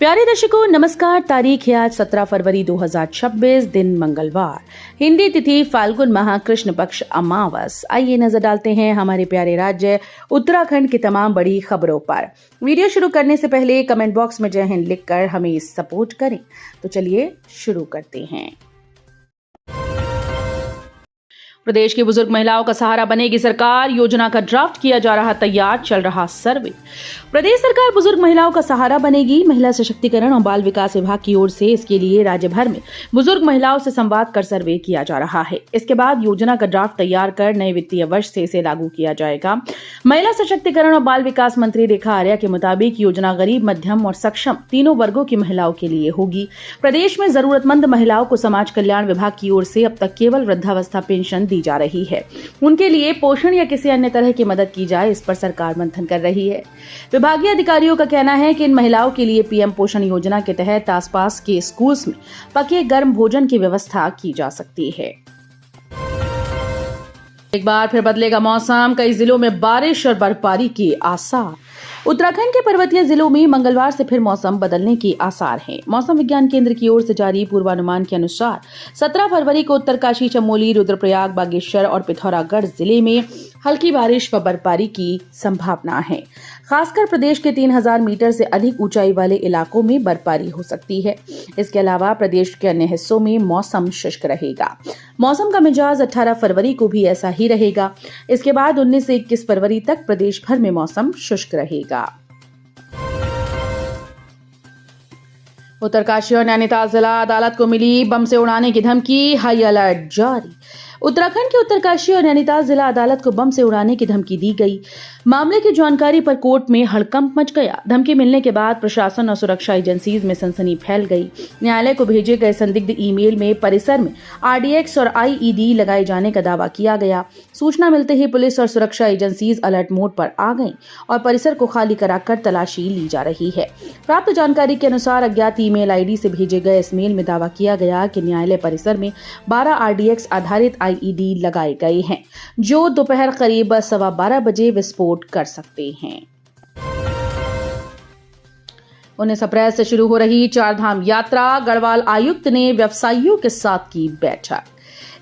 प्यारे दर्शकों नमस्कार। तारीख है आज 17 फरवरी 2026, दिन मंगलवार, हिंदी तिथि फाल्गुन माह कृष्ण पक्ष अमावस। आइए नजर डालते हैं हमारे प्यारे राज्य उत्तराखंड की तमाम बड़ी खबरों पर। वीडियो शुरू करने से पहले कमेंट बॉक्स में जय हिंद लिखकर हमें सपोर्ट करें। तो चलिए शुरू करते हैं। प्रदेश की बुजुर्ग महिलाओं का सहारा बनेगी सरकार, योजना का ड्राफ्ट किया जा रहा तैयार, चल रहा सर्वे। प्रदेश सरकार बुजुर्ग महिलाओं का सहारा बनेगी। महिला सशक्तिकरण और बाल विकास विभाग की ओर से इसके लिए राज्य भर में बुजुर्ग महिलाओं से संवाद कर सर्वे किया जा रहा है। इसके बाद योजना का ड्राफ्ट तैयार कर नए वित्तीय वर्ष से इसे लागू किया जाएगा। महिला सशक्तिकरण और बाल विकास मंत्री रेखा आर्या के मुताबिक योजना गरीब, मध्यम और सक्षम तीनों वर्गों की महिलाओं के लिए होगी। प्रदेश में जरूरतमंद महिलाओं को समाज कल्याण विभाग की ओर से अब तक केवल वृद्धावस्था पेंशन दी जा रही है। उनके लिए पोषण या किसी अन्य तरह की मदद की जाए, इस पर सरकार मंथन कर रही है। विभागीय अधिकारियों का कहना है कि इन महिलाओं के लिए पीएम पोषण योजना के तहत आसपास के स्कूल्स में पके गर्म भोजन की व्यवस्था की जा सकती है। एक बार फिर बदलेगा मौसम, कई जिलों में बारिश और बर्फबारी के आसार। उत्तराखंड के पर्वतीय जिलों में मंगलवार से फिर मौसम बदलने के आसार हैं। मौसम विज्ञान केंद्र की ओर से जारी पूर्वानुमान के अनुसार 17 फरवरी को उत्तरकाशी, चमोली, रुद्रप्रयाग, बागेश्वर और पिथौरागढ़ जिले में हल्की बारिश व बर्फबारी की संभावना है। खासकर प्रदेश के 3000 मीटर से अधिक ऊंचाई वाले इलाकों में बर्फबारी हो सकती है। इसके अलावा प्रदेश के अन्य हिस्सों में मौसम शुष्क रहेगा। मौसम का मिजाज 18 फरवरी को भी ऐसा ही रहेगा। इसके बाद 19 से 21 फरवरी तक प्रदेश भर में मौसम शुष्क रहेगा। उत्तरकाशी और नैनीताल जिला अदालत को मिली बम से उड़ाने की धमकी, हाई अलर्ट जारी। उत्तराखंड के उत्तरकाशी और नैनीताल जिला अदालत को बम से उड़ाने की धमकी दी गई। मामले की जानकारी पर कोर्ट में हड़कंप मच गया। धमकी मिलने के बाद प्रशासन और सुरक्षा एजेंसीज में सनसनी फैल गई। न्यायालय को भेजे गए संदिग्ध ईमेल में परिसर में आरडीएक्स और आईईडी लगाए जाने का दावा किया गया। सूचना मिलते ही पुलिस और सुरक्षा एजेंसीज अलर्ट मोड पर आ गईं और परिसर को खाली कराकर तलाशी ली जा रही है। प्राप्त जानकारी के अनुसार अज्ञात ईमेल आईडी से भेजे गए इस मेल में दावा किया गया कि न्यायालय परिसर में 12 आरडीएक्स आधारित आईईडी लगाए गए हैं, जो दोपहर करीब 12:15 बजे विस्फोट कर सकते हैं। 19 अप्रैल से शुरू हो रही चारधाम यात्रा, गढ़वाल आयुक्त ने व्यवसायियों के साथ की बैठक।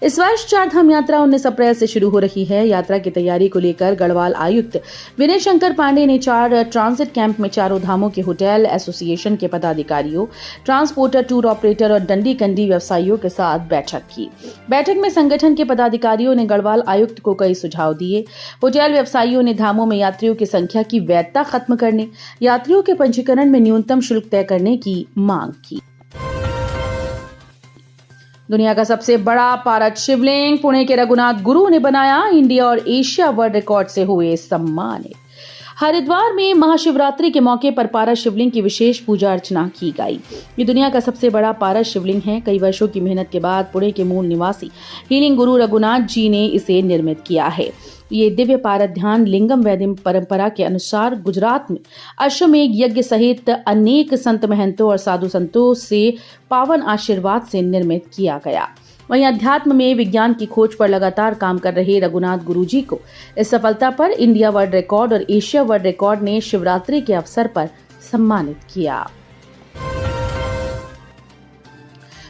इस वर्ष चारधाम यात्रा 19 अप्रैल से शुरू हो रही है। यात्रा की तैयारी को लेकर गढ़वाल आयुक्त विनय शंकर पांडे ने 4 ट्रांजिट कैंप में चारों धामों के होटल एसोसिएशन के पदाधिकारियों, ट्रांसपोर्टर, टूर ऑपरेटर और डंडी कंडी व्यवसायियों के साथ बैठक की। बैठक में संगठन के पदाधिकारियों ने गढ़वाल आयुक्त को कई सुझाव दिए। होटल व्यवसायियों ने धामों में यात्रियों की संख्या की वैधता खत्म करने, यात्रियों के पंजीकरण में न्यूनतम शुल्क तय करने की मांग की। दुनिया का सबसे बड़ा पारद शिवलिंग पुणे के रघुनाथ गुरु ने बनाया। इंडिया और एशिया वर्ल्ड रिकॉर्ड से हुए सम्मानित। हरिद्वार में महाशिवरात्रि के मौके पर पारद शिवलिंग की विशेष पूजा अर्चना की गई। ये दुनिया का सबसे बड़ा पारद शिवलिंग है। कई वर्षों की मेहनत के बाद पुणे के मूल निवासी हीलिंग गुरु रघुनाथ जी ने इसे निर्मित किया है। ये दिव्य पारद ध्यान लिंगम वैदिक परंपरा के अनुसार गुजरात में अश्वमेघ यज्ञ सहित अनेक संत महंतों और साधु संतों से पावन आशीर्वाद से निर्मित किया गया। वहीं अध्यात्म में विज्ञान की खोज पर लगातार काम कर रहे रघुनाथ गुरु जी को इस सफलता पर इंडिया वर्ल्ड रिकॉर्ड और एशिया वर्ल्ड रिकॉर्ड ने शिवरात्रि के अवसर पर सम्मानित किया।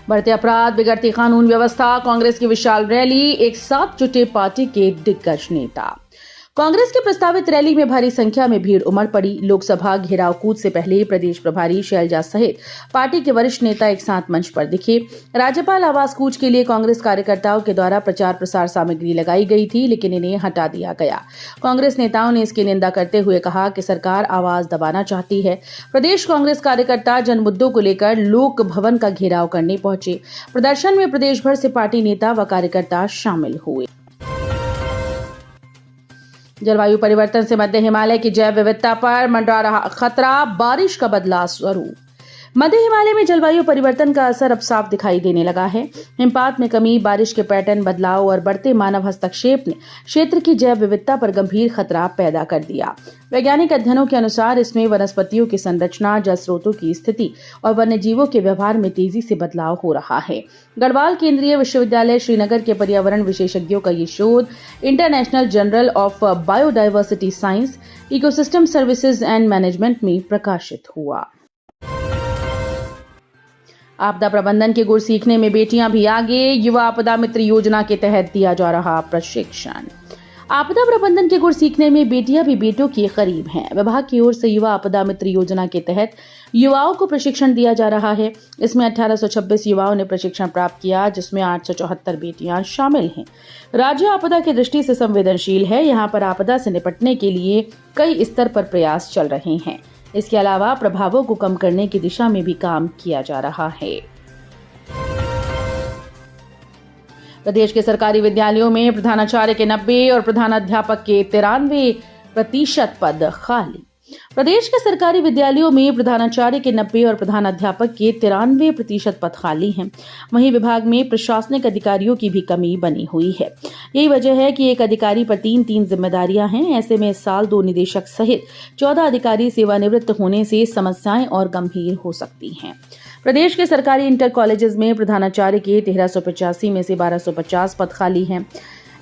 बढ़ते अपराध, बिगड़ती कानून व्यवस्था, कांग्रेस की विशाल रैली, एक साथ जुटे पार्टी के दिग्गज नेता। कांग्रेस की प्रस्तावित रैली में भारी संख्या में भीड़ उमड़ पड़ी। लोकसभा घेराव कूद से पहले प्रदेश प्रभारी शैलजा सहित पार्टी के वरिष्ठ नेता एक साथ मंच पर दिखे। राज्यपाल आवास कूच के लिए कांग्रेस कार्यकर्ताओं के द्वारा प्रचार प्रसार सामग्री लगाई गई थी, लेकिन इन्हें हटा दिया गया। कांग्रेस नेताओं ने इसकी निंदा करते हुए कहा कि सरकार आवाज दबाना चाहती है। प्रदेश कांग्रेस कार्यकर्ता जन मुद्दों को लेकर लोक भवन का घेराव करने पहुंचे। प्रदर्शन में प्रदेश भर से पार्टी नेता व कार्यकर्ता शामिल हुए। जलवायु परिवर्तन से मध्य हिमालय की जैव विविधता पर मंडरा रहा खतरा, बारिश का बदला स्वरूप। मध्य हिमालय में जलवायु परिवर्तन का असर अब साफ दिखाई देने लगा है। हिमपात में कमी, बारिश के पैटर्न बदलाव और बढ़ते मानव हस्तक्षेप ने क्षेत्र की जैव विविधता पर गंभीर खतरा पैदा कर दिया। वैज्ञानिक अध्ययनों के अनुसार इसमें वनस्पतियों की संरचना, जल स्रोतों की स्थिति और वन्यजीवों के व्यवहार में तेजी से बदलाव हो रहा है। गढ़वाल केंद्रीय विश्वविद्यालय श्रीनगर के पर्यावरण विशेषज्ञों का ये शोध international journal of biodiversity science, ecosystem services and management में प्रकाशित हुआ। आपदा प्रबंधन के गुर सीखने में बेटियां भी आगे, युवा आपदा मित्र योजना के तहत दिया जा रहा प्रशिक्षण। आपदा प्रबंधन के गुर सीखने में बेटियां भी बेटों के करीब हैं। विभाग की ओर से युवा आपदा मित्र योजना के तहत युवाओं को प्रशिक्षण दिया जा रहा है। इसमें 1826 युवाओं ने प्रशिक्षण प्राप्त किया, जिसमें 874 बेटियां शामिल हैं। राज्य आपदा की दृष्टि से संवेदनशील है। यहाँ पर आपदा से निपटने के लिए कई स्तर पर प्रयास चल रहे हैं। इसके अलावा प्रभावों को कम करने की दिशा में भी काम किया जा रहा है। प्रदेश के सरकारी विद्यालयों में प्रधानाचार्य के 90 और प्रधानाध्यापक के 93% पद खाली। प्रदेश के सरकारी विद्यालयों में प्रधानाचार्य के 90 और प्रधानाध्यापक के 93% पद खाली हैं। वहीं विभाग में प्रशासनिक अधिकारियों की भी कमी बनी हुई है। यही वजह है कि एक अधिकारी पर 3 जिम्मेदारियां हैं। ऐसे में इस साल 2 निदेशक सहित 14 अधिकारी सेवानिवृत्त होने से समस्याएं और गंभीर हो सकती हैं। प्रदेश के सरकारी इंटर कॉलेजेस में प्रधानाचार्य के 1385 में से 1250 पद खाली हैं।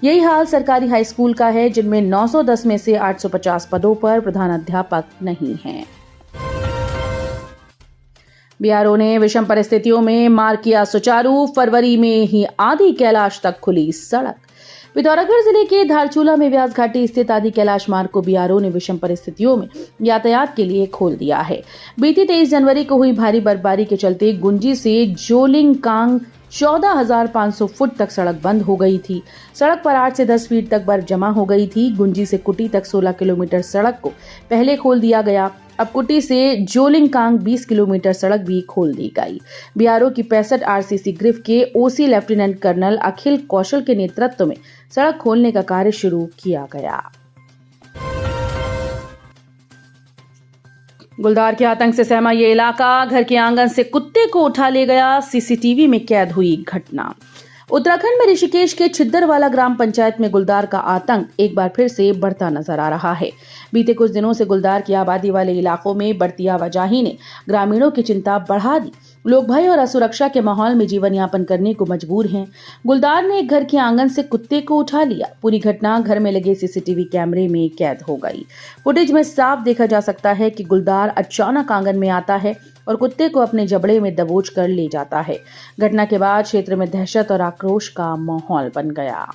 यही हाल सरकारी हाई स्कूल का है, जिनमें 910 में से 850 पदों पर प्रधानाध्यापक नहीं हैं। बीआरओ ने विषम परिस्थितियों में मार्ग किया सुचारू। फरवरी में ही आदि कैलाश तक खुली सड़क। पिथौरागढ़ जिले के धारचूला में व्यास घाटी स्थित आदि कैलाश मार्ग को बीआरओ ने विषम परिस्थितियों में यातायात के लिए खोल दिया है। बीती 23 जनवरी को हुई भारी बर्फबारी के चलते गुंजी से जोलिंगकांग 14,500 फुट तक सड़क बंद हो गई थी। सड़क पर 8 से 10 फीट तक बर्फ जमा हो गई थी। गुंजी से कुटी तक 16 किलोमीटर सड़क को पहले खोल दिया गया। अब कुटी से जोलिंगकांग 20 किलोमीटर सड़क भी खोल दी गई। बीआरओ की 65 आरसीसी ग्रिफ के ओसी लेफ्टिनेंट कर्नल अखिल कौशल के नेतृत्व में सड़क खोलने का कार्य शुरू किया गया। गुलदार के आतंक से सहमा ये इलाका। घर के आंगन से कुत्ते को उठा ले गया। सीसीटीवी में कैद हुई घटना। उत्तराखंड में ऋषिकेश के छिद्दरवाला ग्राम पंचायत में गुलदार का आतंक एक बार फिर से बढ़ता नजर आ रहा है। बीते कुछ दिनों से गुलदार की आबादी वाले इलाकों में बढ़ती आवाजाही ने ग्रामीणों की चिंता बढ़ा दी। लोग भय और असुरक्षा के माहौल में जीवन यापन करने को मजबूर हैं। गुलदार ने एक घर के आंगन से कुत्ते को उठा लिया। पूरी घटना घर में लगे सीसीटीवी कैमरे में कैद हो गई। फुटेज में साफ देखा जा सकता है कि गुलदार अचानक आंगन में आता है और कुत्ते को अपने जबड़े में दबोच कर ले जाता है। घटना के बाद क्षेत्र में दहशत और आक्रोश का माहौल बन गया।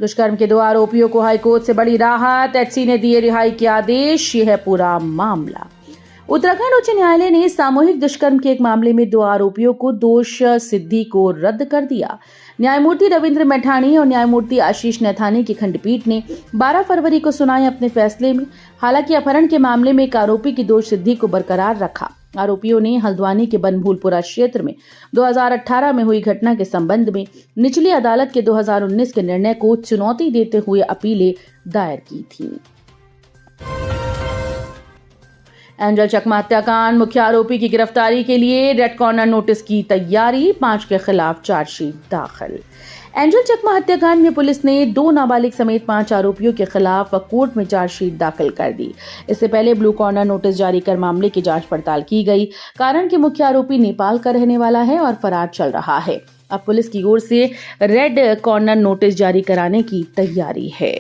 दुष्कर्म के 2 आरोपियों को हाईकोर्ट से बड़ी राहत। एचसी ने दिए रिहाई के आदेश। यह है पूरा मामला। उत्तराखंड उच्च न्यायालय ने सामूहिक दुष्कर्म के एक मामले में 2 आरोपियों को दोष सिद्धि को रद्द कर दिया। न्यायमूर्ति रविंद्र मैठाणी और न्यायमूर्ति आशीष नैथानी की खंडपीठ ने 12 फरवरी को सुनाए अपने फैसले में। हालांकि अपहरण के मामले में एक आरोपी की दोष सिद्धि को बरकरार रखा। आरोपियों ने हल्द्वानी के बनभूलपुरा क्षेत्र में 2018 में हुई घटना के संबंध में निचली अदालत के 2019 के निर्णय को चुनौती देते हुए अपीलें दायर की थी। एंजल चकमा हत्याकांड। मुख्य आरोपी की गिरफ्तारी के लिए रेड कॉर्नर नोटिस की तैयारी। 5 के खिलाफ चार्जशीट दाखिल। एंजल चकमा हत्याकांड में पुलिस ने 2 नाबालिग समेत 5 आरोपियों के खिलाफ कोर्ट में चार्जशीट दाखिल कर दी। इससे पहले ब्लू कॉर्नर नोटिस जारी कर मामले की जांच पड़ताल की गई। कारण कि मुख्य आरोपी नेपाल का रहने वाला है और फरार चल रहा है। अब पुलिस की ओर से रेड कॉर्नर नोटिस जारी कराने की तैयारी है।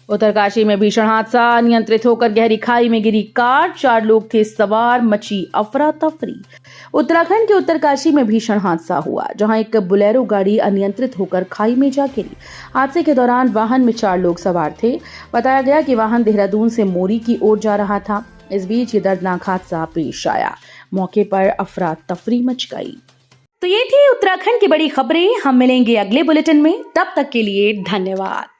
उत्तरकाशी में भीषण हादसा। नियंत्रित होकर गहरी खाई में गिरी कार। 4 लोग थे सवार। मची अफरा तफरी। उत्तराखंड के उत्तरकाशी में भीषण हादसा हुआ, जहां एक बोलेरो गाड़ी अनियंत्रित होकर खाई में जा गिरी। हादसे के दौरान वाहन में 4 लोग सवार थे। बताया गया कि वाहन देहरादून से मोरी की ओर जा रहा था। इस बीच ये दर्दनाक हादसा पेश आया। मौके पर अफरा तफरी मच गई। तो ये थी उत्तराखंड की बड़ी खबरें। हम मिलेंगे अगले बुलेटिन में। तब तक के लिए धन्यवाद।